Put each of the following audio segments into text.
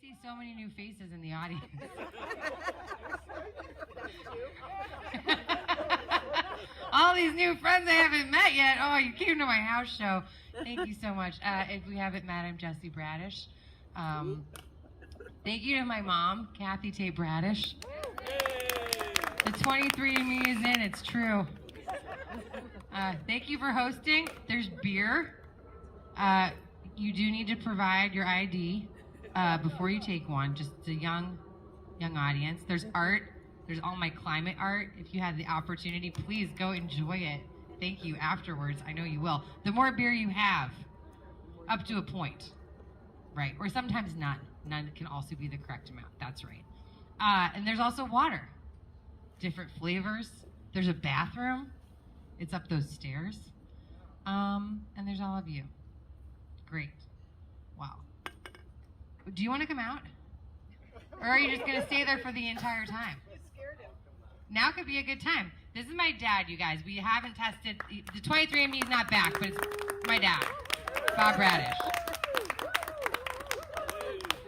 see so many new faces in the audience. All these new friends I haven't met yet. Oh, you came to my house show. Thank you so much. If we haven't met, I'm Jessie Bradish. Thank you to my mom, Kathy Tate Bradish. The 23andMe is in, it's true. Thank you for hosting. There's beer. You do need to provide your ID before you take one, just a young audience. There's art. There's all my climate art. If you had the opportunity, please go enjoy it. Thank you afterwards. I know you will. The more beer you have, up to a point, right? Or sometimes none. None can also be the correct amount. That's right. And there's also water. Different flavors. There's a bathroom. It's up those stairs. And there's all of you. Great. Wow. Do you want to come out? Or are you just going to stay there for the entire time? Now could be a good time. This is my dad, you guys. We haven't tested. The 23andMe is not back, but it's my dad, Bob Bradish.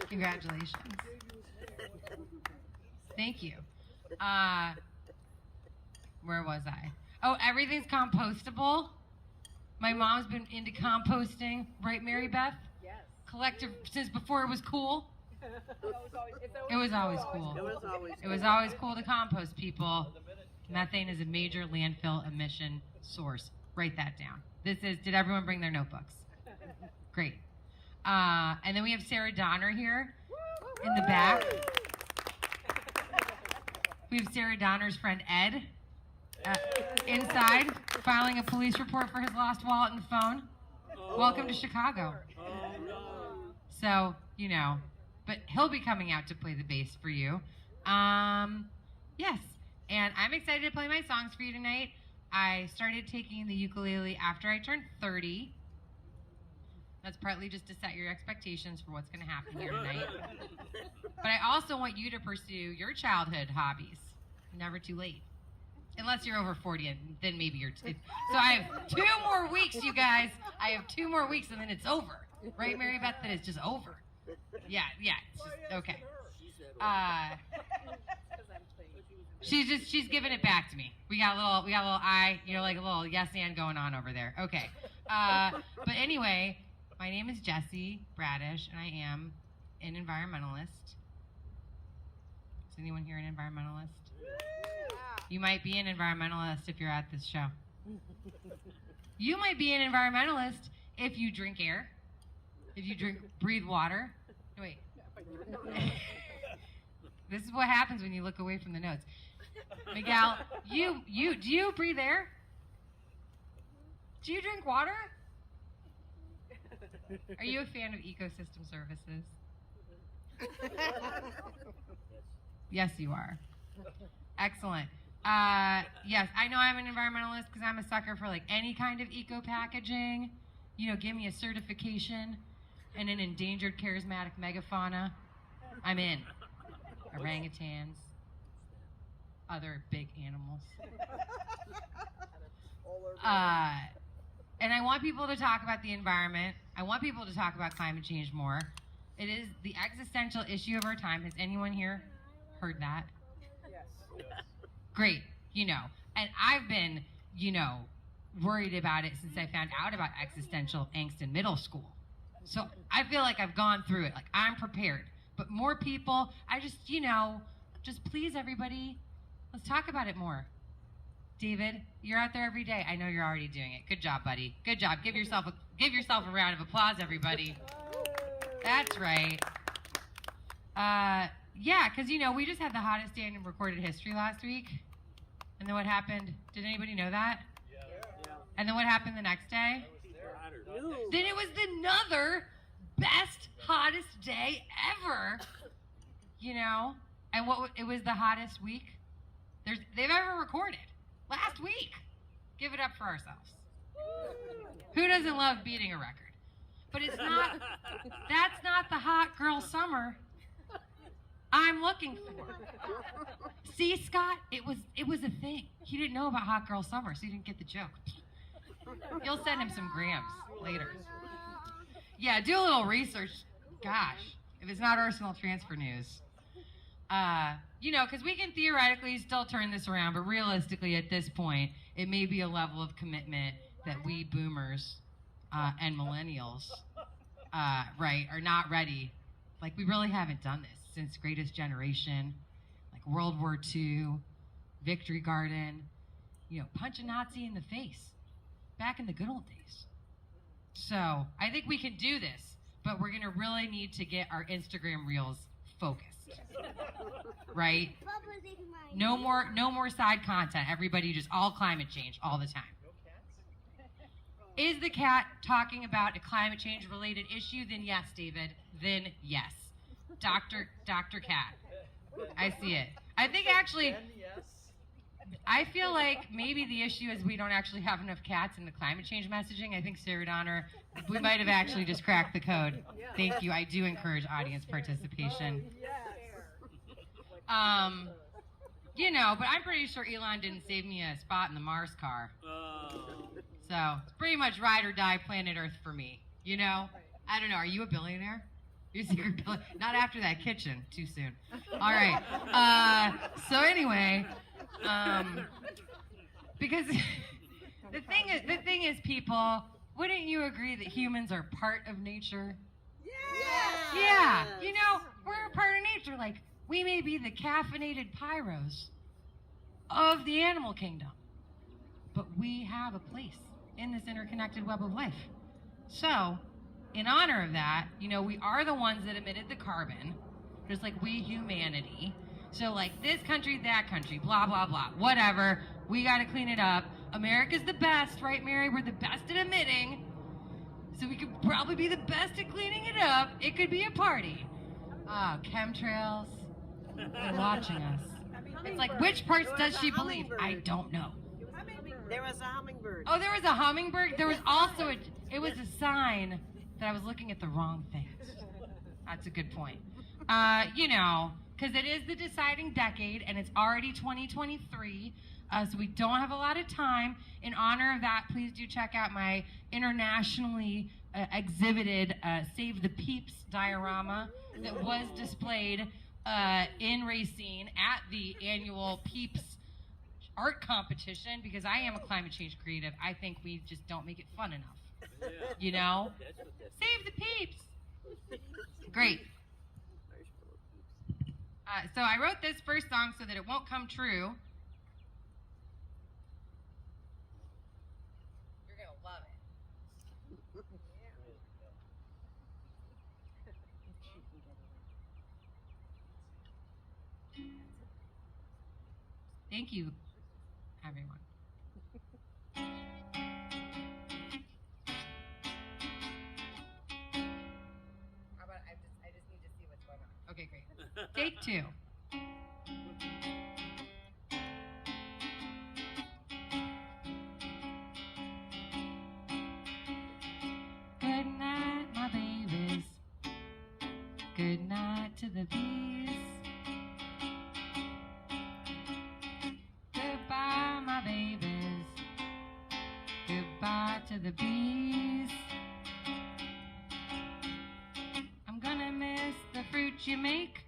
Congratulations. Thank you. Where was I? Oh, everything's compostable. My mom's been into composting, right, Mary Beth? Yes. Collective since before it was cool. It was always cool. It was always cool to compost, people. Methane is a major landfill emission source. Write that down. Did everyone bring their notebooks? Great. And then we have Sarah Donner here in the back. We have Sarah Donner's friend Ed inside filing a police report for his lost wallet and phone. Welcome to Chicago. So, you know, but he'll be coming out to play the bass for you. Yes, and I'm excited to play my songs for you tonight. I started taking the ukulele after I turned 30. That's partly just to set your expectations for what's going to happen here tonight. But I also want you to pursue your childhood hobbies. Never too late. Unless you're over 40, and then maybe you're... So I have 2 more weeks, you guys. I have 2 more weeks, and then it's over. Right, Mary Beth? That it's just over. Yeah, it's just, okay. She's giving it back to me. We got a little eye, you know, like a little yes and going on over there. Okay. But anyway, my name is Jessie Bradish, and I am an environmentalist. Is anyone here an environmentalist? You might be an environmentalist if you're at this show. You might be an environmentalist if you drink air, if you breathe water. No, wait. This is what happens when you look away from the notes. Miguel, do you breathe air? Do you drink water? Are you a fan of ecosystem services? Yes, you are. Excellent. Yes, I know I'm an environmentalist because I'm a sucker for like any kind of eco packaging. You know, give me a certification and an endangered charismatic megafauna. I'm in. Orangutans, other big animals. And I want people to talk about the environment. I want people to talk about climate change more. It is the existential issue of our time. Has anyone here heard that? Yes. Great, you know. And I've been, you know, worried about it since I found out about existential angst in middle school. So I feel like I've gone through it. Like, I'm prepared. But more people, I just, you know, just please everybody, let's talk about it more. David, you're out there every day. I know you're already doing it. Good job, buddy. Good job. Give yourself a round of applause, everybody. That's right. Yeah, because, you know, we just had the hottest day in recorded history last week. And then what happened? Did anybody know that? Yeah. And then what happened the next day? Then it was another best, hottest day ever. You know? And it was the hottest week they've ever recorded. Last week. Give it up for ourselves. Who doesn't love beating a record? But it's not, that's not the hot girl summer I'm looking for. See, Scott, it was a thing. He didn't know about hot girl summer, so he didn't get the joke. You'll send him some grams later. Yeah, do a little research. Gosh, if it's not Arsenal transfer news. Because we can theoretically still turn this around, but realistically at this point, it may be a level of commitment that we boomers and millennials, are not ready. Like, we really haven't done this since Greatest Generation, like World War II, Victory Garden, punch a Nazi in the face back in the good old days. So I think we can do this, but we're going to really need to get our Instagram reels focused. Right? No more side content. Everybody just all climate change all the time. Is the cat talking about a climate change related issue? Then yes, David. Then yes. Dr. Cat. I see it. I think actually, I feel like maybe the issue is we don't actually have enough cats in the climate change messaging. I think Sarah Donner, we might have actually just cracked the code. Thank you. I do encourage audience participation. But I'm pretty sure Elon didn't save me a spot in the Mars car. So it's pretty much ride or die planet Earth for me. I don't know. Are you a billionaire? You're a secret billionaire? Not after that kitchen. Too soon. All right. So anyway, because the thing is, people, wouldn't you agree that humans are part of nature? Yeah. We're a part of nature. Like, we may be the caffeinated pyros of the animal kingdom, but we have a place in this interconnected web of life. So, in honor of that, we are the ones that emitted the carbon, just like we humanity. So, like, this country, that country, blah, blah, blah, whatever. We got to clean it up. America's the best, right, Mary? We're the best at emitting. So we could probably be the best at cleaning it up. It could be a party. Chemtrails. They're watching us. It's like, which parts does she believe? I don't know. There was a hummingbird. Oh, there was a hummingbird? There was also it was a sign that I was looking at the wrong things. That's a good point. Because it is the deciding decade, and it's already 2023, so we don't have a lot of time. In honor of that, please do check out my internationally exhibited Save the Peeps diorama that was displayed in Racine at the annual Peeps art competition, because I am a climate change creative. I think we just don't make it fun enough. Save the Peeps. Great. So I wrote this first song so that it won't come true. You're going to love it. Thank you, everyone. How about I just need to see what's going on. Okay, great. Take 2. Good night, my babies. Good night to the bees. Goodbye, my babies. Goodbye to the bees. I'm gonna miss the fruit you make,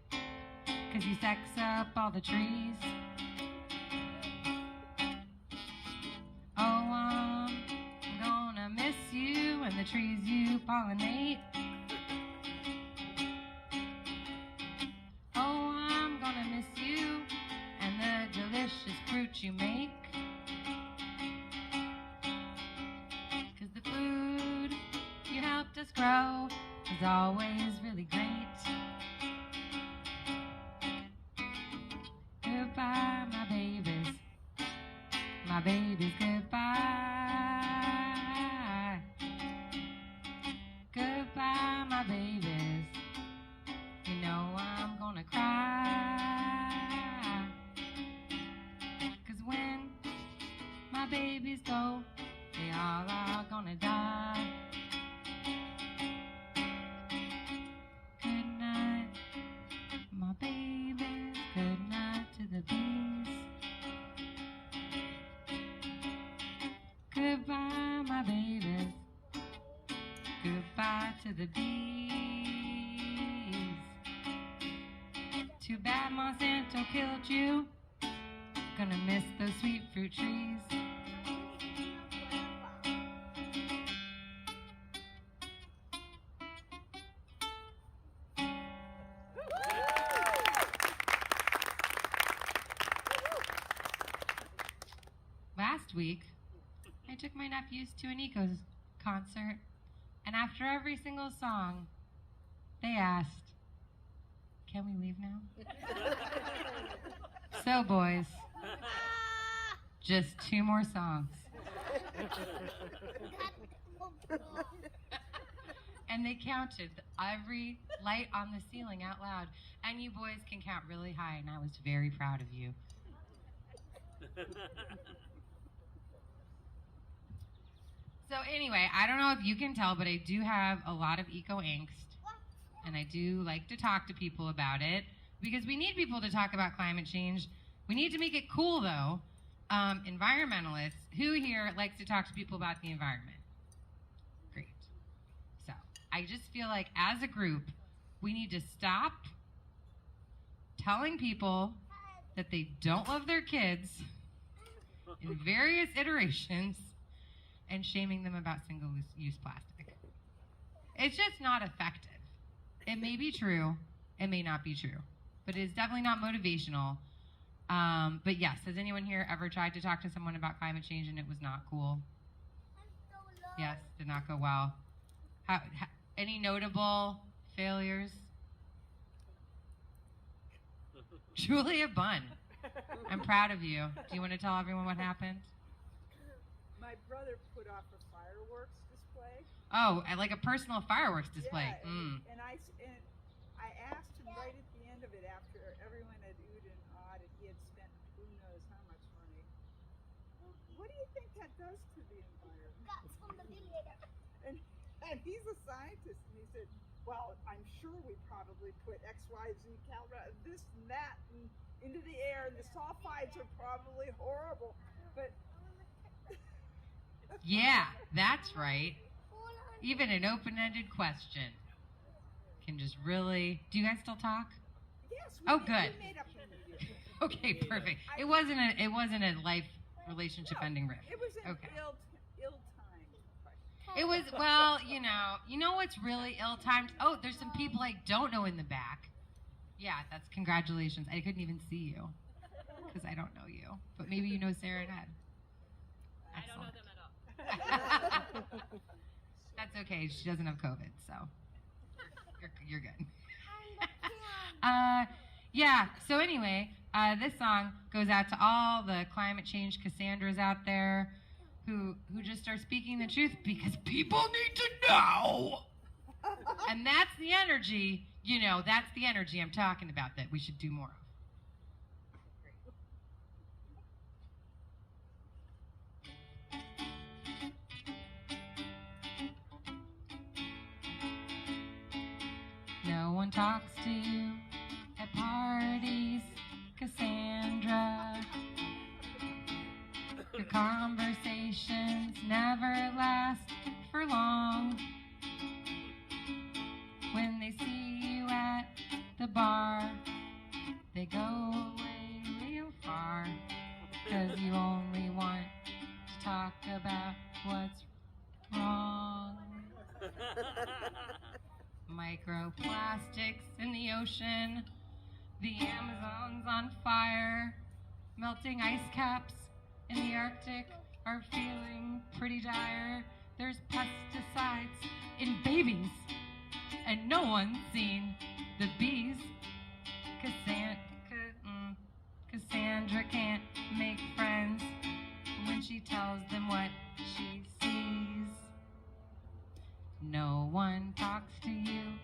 'cause you sex up all the trees. Oh, I'm gonna miss you and the trees you pollinate. Oh, I'm gonna miss you and the delicious fruit you make. 'Cause the food you helped us grow is always really great. Goodbye, my babies. My babies, goodbye. Goodbye, my babies. You know I'm gonna cry. 'Cause when my babies go, they all are gonna die. Good night, my babies. Good night to the bees. Goodbye, my babies. Goodbye to the bees. Too bad Monsanto killed you. Gonna miss those sweet fruit trees. Last week, I took my nephews to an Uke concert, and after every single song, they asked, "Can we leave now?" So, boys, just 2 more songs. And they counted every light on the ceiling out loud. And you boys can count really high, and I was very proud of you. So anyway, I don't know if you can tell, but I do have a lot of eco angst, and I do like to talk to people about it because we need people to talk about climate change. We need to make it cool, though. Environmentalists, who here likes to talk to people about the environment? Great. So I just feel like as a group, we need to stop telling people that they don't love their kids in various iterations and shaming them about single-use plastic. It's just not effective. It may be true, it may not be true, but it is definitely not motivational. But yes, has anyone here ever tried to talk to someone about climate change and it was not cool? Yes, did not go well. Any notable failures? Julia Bunn, I'm proud of you. Do you want to tell everyone what happened? My brother put off a fireworks display. Oh, like a personal fireworks display. Yeah, and I asked him right at the end of it, after everyone had oohed and awed, and he had spent who knows how much money. What do you think that does to the environment? And he's a scientist, and he said, "Well, I'm sure we probably put X, Y, Z, this and that into the air, and the sulfides are probably horrible, but." Yeah, that's right. Even an open-ended question can just really... Do you guys still talk? Yes. Oh, good. We made up immediately. Okay, perfect. It wasn't a life relationship ending riff. It was an Okay. ill-timed. It was, well, you know what's really ill-timed? Oh, there's some people I don't know in the back. Yeah, that's congratulations. I couldn't even see you because I don't know you, but maybe you know Sarah and Ed. I don't know them at all. That's okay. She doesn't have COVID, so you're good. Yeah. So anyway, this song goes out to all the climate change Cassandras out there who just are speaking the truth because people need to know. And that's the energy. That's the energy I'm talking about that we should do more of. No one talks to you at parties, Cassandra. Your conversations never last for long. When they see you at the bar, they go away real far, 'cause you only want to talk about what's wrong. Microplastics in the ocean, the Amazon's on fire, melting ice caps in the Arctic are feeling pretty dire. There's pesticides in babies, and no one's seen the bees. Cassandra can't make friends when she tells them what she sees. No one talks to you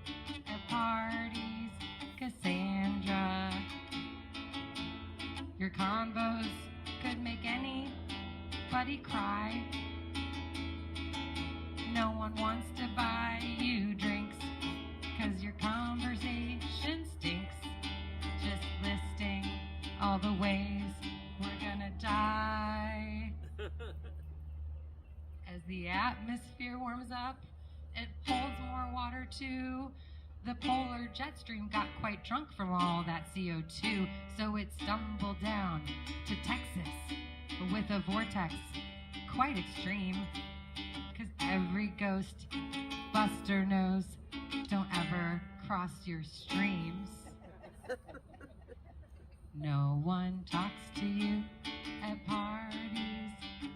at parties, Cassandra. Your convos could make anybody cry. No one wants to buy you drinks, 'cause your conversation stinks. Just listing all the ways we're gonna die. As the atmosphere warms up, it holds more water too. The polar jet stream got quite drunk from all that CO2, so it stumbled down to Texas with a vortex quite extreme. 'Cause every ghost buster knows, don't ever cross your streams. No one talks to you at parties,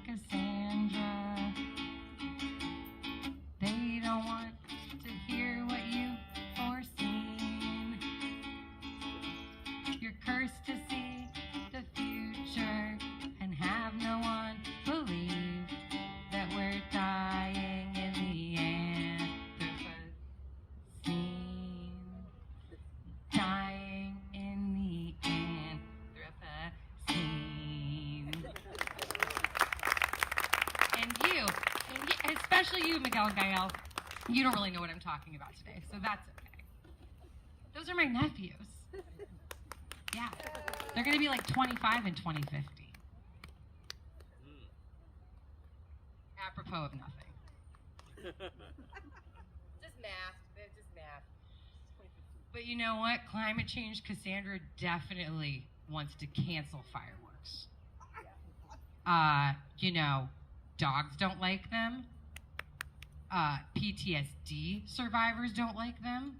Cassandra. They don't want to hear what you've foreseen. You're cursed to see the future and have no one believe that we're dying in the Anthropocene. Dying in the Anthropocene. And you, especially you, Miguel Gael, you don't really know what I'm talking about today, so that's okay. Those are my nephews. Yeah. They're going to be like 25 in 2050. Apropos of nothing. Just math. Just math. But you know what? Climate change Cassandra definitely wants to cancel fireworks. You know, dogs don't like them. PTSD survivors don't like them.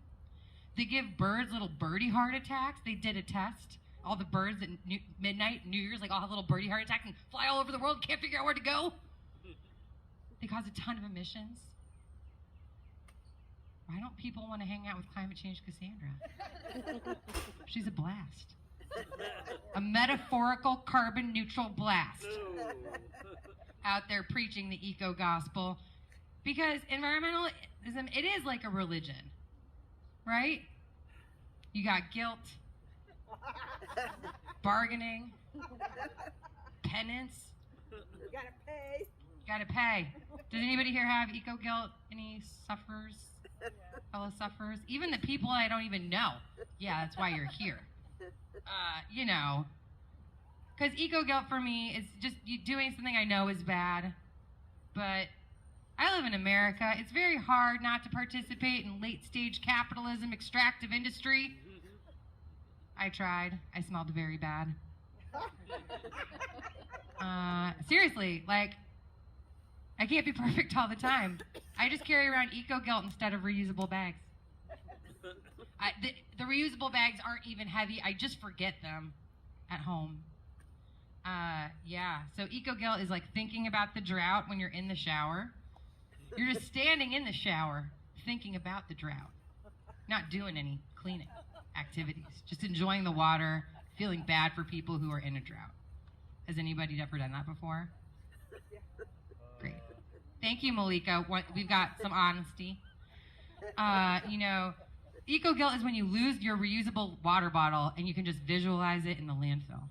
They give birds little birdie heart attacks. They did a test. All the birds at midnight, New Year's, like all have little birdie heart attacks and fly all over the world, can't figure out where to go. They cause a ton of emissions. Why don't people want to hang out with climate change Cassandra? She's a blast. A metaphorical carbon neutral blast. Out there preaching the eco gospel. Because environmentalism, it is like a religion, right? You got guilt, bargaining, penance. You gotta pay. Gotta pay. Does anybody here have eco guilt? Any sufferers? Fellow sufferers? Even the people I don't even know. Yeah, that's why you're here. You know, because eco guilt for me is just you doing something I know is bad, but I live in America. It's very hard not to participate in late-stage capitalism, extractive industry. I tried. I smelled very bad. Seriously, like, I can't be perfect all the time. I just carry around eco-guilt instead of reusable bags. The reusable bags aren't even heavy. I just forget them at home. Yeah, so eco-guilt is like thinking about the drought when you're in the shower. You're just standing in the shower thinking about the drought, not doing any cleaning activities, just enjoying the water, feeling bad for people who are in a drought. Has anybody ever done that before? Great. Thank you, Malika. We've got some honesty. You know, eco-guilt is when you lose your reusable water bottle and you can just visualize it in the landfill.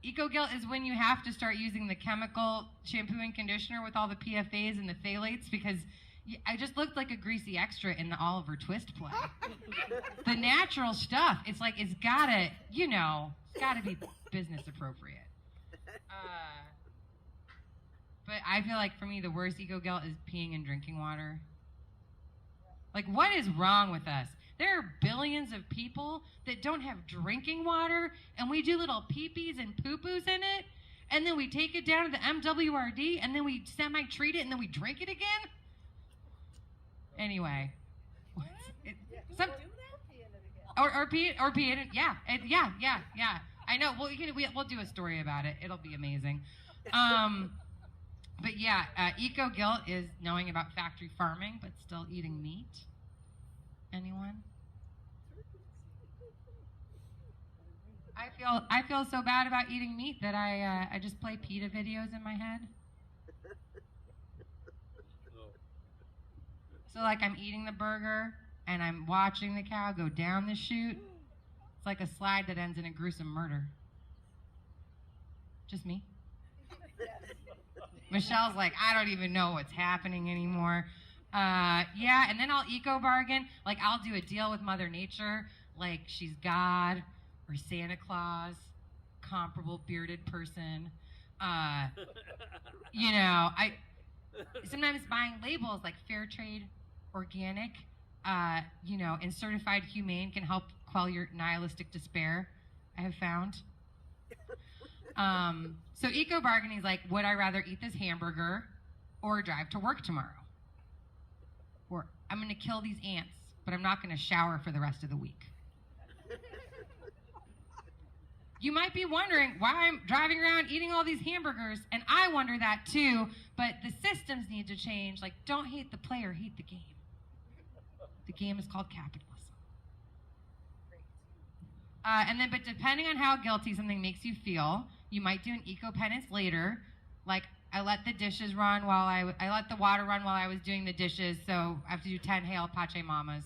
Eco-guilt is when you have to start using the chemical shampoo and conditioner with all the PFAs and the phthalates because I just looked like a greasy extra in the Oliver Twist play. The natural stuff, it's like, it's gotta, you know, it's gotta be business appropriate. But I feel like for me, the worst eco-guilt is peeing and drinking water. Like, what is wrong with us? There are billions of people that don't have drinking water, and we do little pee-pees and poo-poos in it, and then we take it down to the MWRD, and then we semi-treat it, and then we drink it again? Anyway. Or pee in it, yeah. Yeah. I know, we'll do a story about it. It'll be amazing. But yeah, eco-guilt is knowing about factory farming, but still eating meat. Anyone? I feel so bad about eating meat that I just play PETA videos in my head. So like I'm eating the burger and I'm watching the cow go down the chute. It's like a slide that ends in a gruesome murder. Just me. Michelle's like, I don't even know what's happening anymore. Yeah, and then I'll eco-bargain. Like, I'll do a deal with Mother Nature, like she's God or Santa Claus, comparable bearded person. You know, sometimes buying labels like fair trade, organic, and certified humane can help quell your nihilistic despair, I have found. So eco bargaining is like, would I rather eat this hamburger or drive to work tomorrow? Or I'm going to kill these ants, but I'm not going to shower for the rest of the week. You might be wondering why I'm driving around eating all these hamburgers, and I wonder that too, but the systems need to change. Like, don't hate the player, hate the game. The game is called capitalism. But depending on how guilty something makes you feel, you might do an eco penance later. Like, I let the dishes run I let the water run while I was doing the dishes, so I have to do 10 Hail Apache Mamas.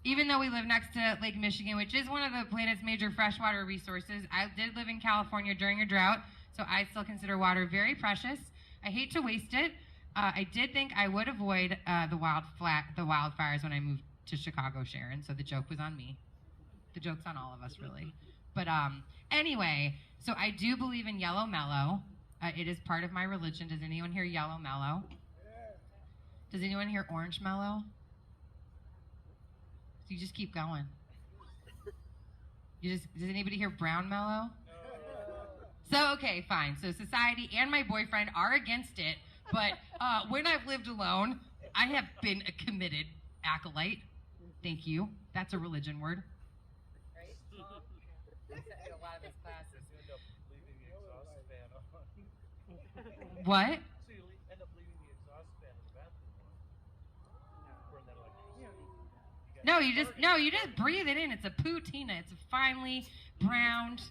Even though we live next to Lake Michigan, which is one of the planet's major freshwater resources, I did live in California during a drought, so I still consider water very precious. I hate to waste it. I did think I would avoid the wildfires when I moved to Chicago, Sharon, so the joke was on me. The joke's on all of us, really. But anyway, so I do believe in yellow mellow. It is part of my religion. Does anyone hear yellow mellow? Does anyone hear orange mellow? So you just keep going. Does anybody hear brown mellow? So, okay, fine. So society and my boyfriend are against it, but when I've lived alone, I have been a committed acolyte. Thank you. That's a religion word. Right? In a lot of his classes. You end up leaving the exhaust fan on. What? So you end up leaving the exhaust fan in the bathroom on. Burn that electricity. No, you just breathe it in. It's a poutine. It's a finely browned.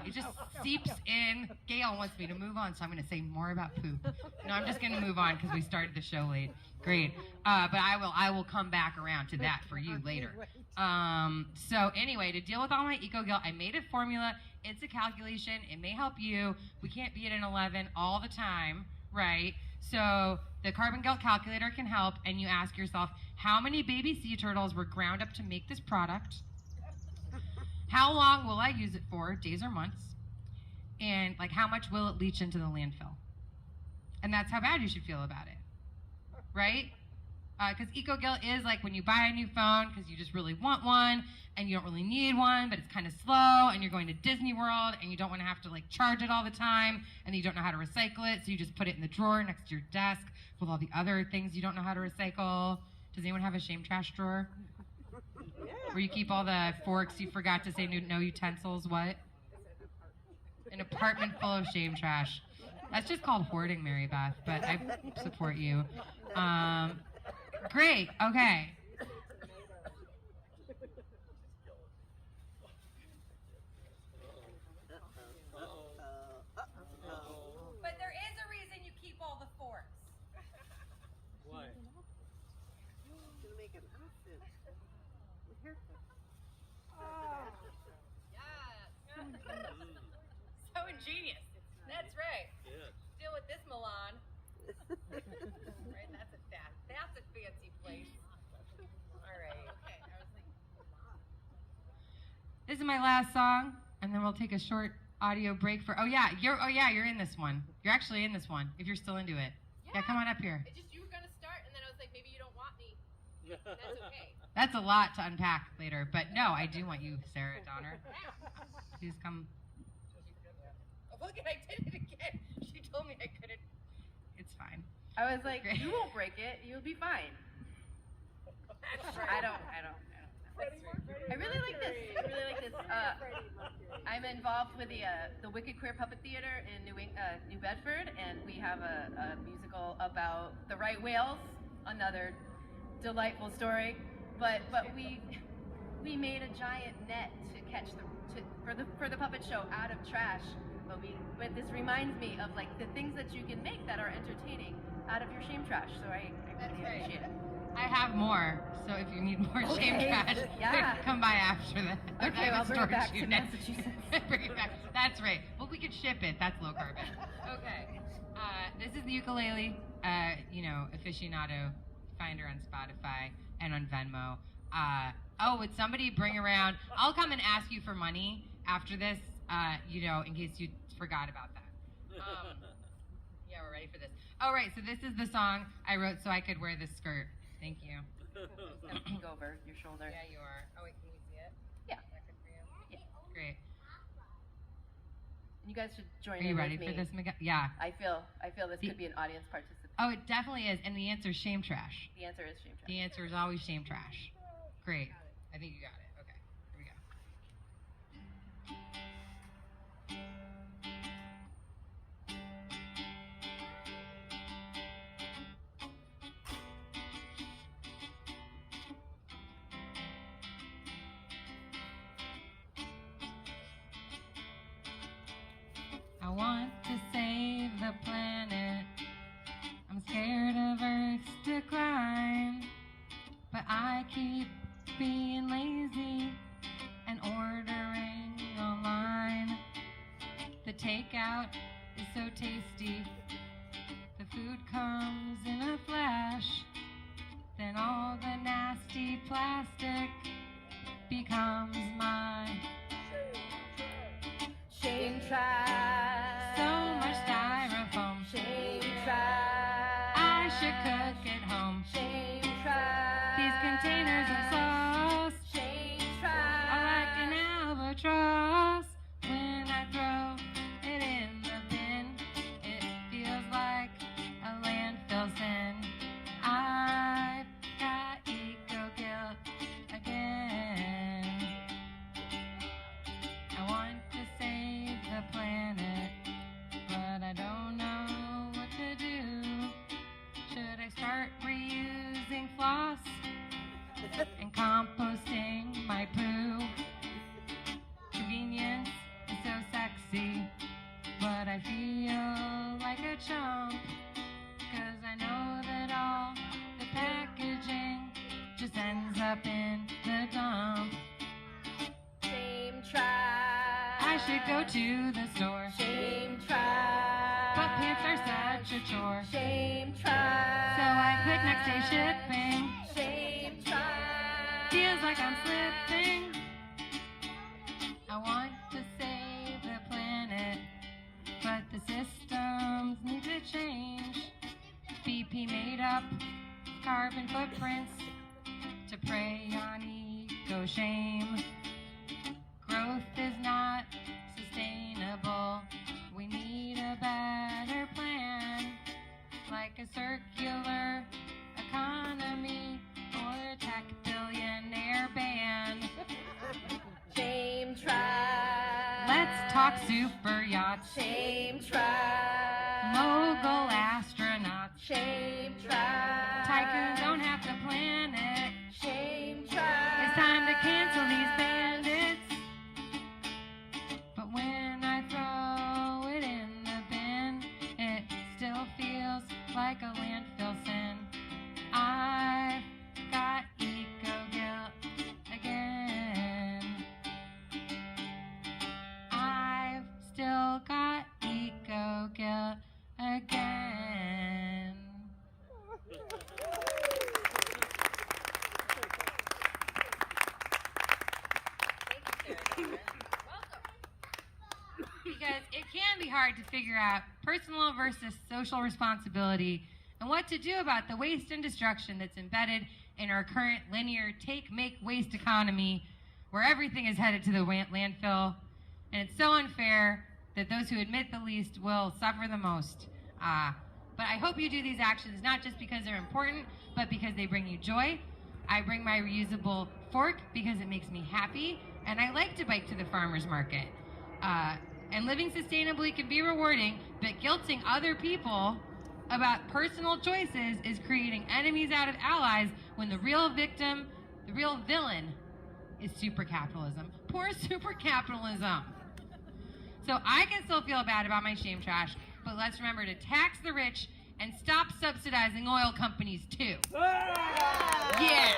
It just seeps in. Gail wants me to move on, so I'm going to say more about poop. No, I'm just going to move on because we started the show late. Great. But I will come back around to that for you later. So anyway, to deal with all my eco guilt, I made a formula. It's a calculation. It may help you. We can't be at an 11 all the time, right? So the carbon guilt calculator can help, and you ask yourself, how many baby sea turtles were ground up to make this product? How long will I use it for, days or months? And like, how much will it leach into the landfill? And that's how bad you should feel about it, right? Because eco guilt is like when you buy a new phone because you just really want one and you don't really need one, but it's kind of slow, and you're going to Disney World and you don't want to have to like charge it all the time, and you don't know how to recycle it, so you just put it in the drawer next to your desk with all the other things you don't know how to recycle. Does anyone have a shame trash drawer? Where you keep all the forks you forgot to say no utensils, what? An apartment full of shame trash. That's just called hoarding, Mary Beth, but I support you. Great, okay. But there is a reason you keep all the forks. Why? To make an outfit. A haircut. So ingenious. That's right. Yeah. Deal with this, Milan. Right, that's a fancy place. All right. Okay. I was like, this is my last song, and then we'll take a short audio break for. You're in this one. You're actually in this one. If you're still into it. Yeah, come on up here. It just, you were gonna start, and then I was like, maybe you don't want me. That's okay. That's a lot to unpack later, but no, I do want you, Sarah Donner. Please come. Oh, look, I did it again. She told me I couldn't. It's fine. I was like, Great. you won't break it. You'll be fine. I don't know. I really like this. I'm involved with the Wicked Queer Puppet Theater in New Bedford, and we have a musical about the right whales. Another delightful story. But we made a giant net to catch for the puppet show out of trash. But this reminds me of like the things that you can make that are entertaining out of your shame trash. So I really appreciate it. I have more, so if you need more shame trash, come by after that. Okay, I'll bring it back to Massachusetts. Bring it back. That's right. Well, we could ship it. That's low carbon. Okay. This is the ukulele, aficionado. Find her on Spotify and on Venmo. Would somebody bring around? I'll come and ask you for money after this, in case you forgot about that. Yeah, we're ready for this. All right, so this is the song I wrote so I could wear this skirt. Thank you. Gonna peek over your shoulder. Yeah, you are. Oh, wait, can we see it? Yeah. Is that good for you? Yeah. Great. And you guys should join Are you in ready with for me. this, Miguel? Yeah. I feel this could be an audience participation. Oh, it definitely is. And the answer is shame trash. The answer is shame trash. The answer is always shame trash. Great. I think you got it. Okay. Here we go. I want to save the planet. I'm scared of Earth's decline, but I keep being lazy and ordering online. The takeout is so tasty. The food comes in a flash. Then all the nasty plastic becomes my Shame trash. so much styrofoam. Shame trash. I should cook at home. Shame trash. These containers of sauce Shame are like trash. an albatross. When I throw it in the bin, it feels like a landfill sin. I've got eco guilt again. I want to save the planet, but I don't know what to do. Should I start reusing floss and composting my poo? Convenience is so sexy, but I feel like a chump, 'cause I know that all the packaging just ends up in the dump. Shame trash. I should go to the store, Shame trash. but pants are such a chore. Shame trash. So I click next day shipping. Shame trash. Feels like I'm slipping. I want to save the planet, but the systems need to change. BP made up carbon footprints to prey on eco shame. Growth is not sustainable. We need a better plan, like a circular economy or a tech billionaire ban. Shame trash. Let's talk super yachts, Shame trash. mogul astronauts. Shame trash. Tycoons don't have to plan it. Shame trash. It's time to cancel these bandits. But when I throw it in the bin, it still feels like a landfill sin. I've got eco guilt again. I've still got eco guilt again. Because it can be hard to figure out personal versus social responsibility and what to do about the waste and destruction that's embedded in our current linear take, make, waste economy where everything is headed to the landfill. And it's so unfair that those who admit the least will suffer the most. But I hope you do these actions not just because they're important, but because they bring you joy. I bring my reusable fork because it makes me happy, and I like to bike to the farmer's market. And living sustainably can be rewarding, but guilting other people about personal choices is creating enemies out of allies when the real victim, the real villain, is supercapitalism. Poor supercapitalism. So I can still feel bad about my shame trash, but let's remember to tax the rich and stop subsidizing oil companies too. Yeah.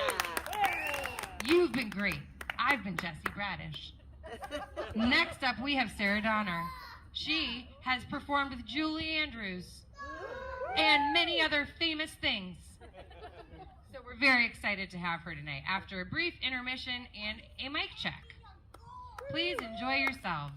You've been great. I've been Jessie Bradish. Next up, we have Sarah Donner. She has performed with Julie Andrews and many other famous things. So we're very excited to have her tonight after a brief intermission and a mic check. Please enjoy yourselves.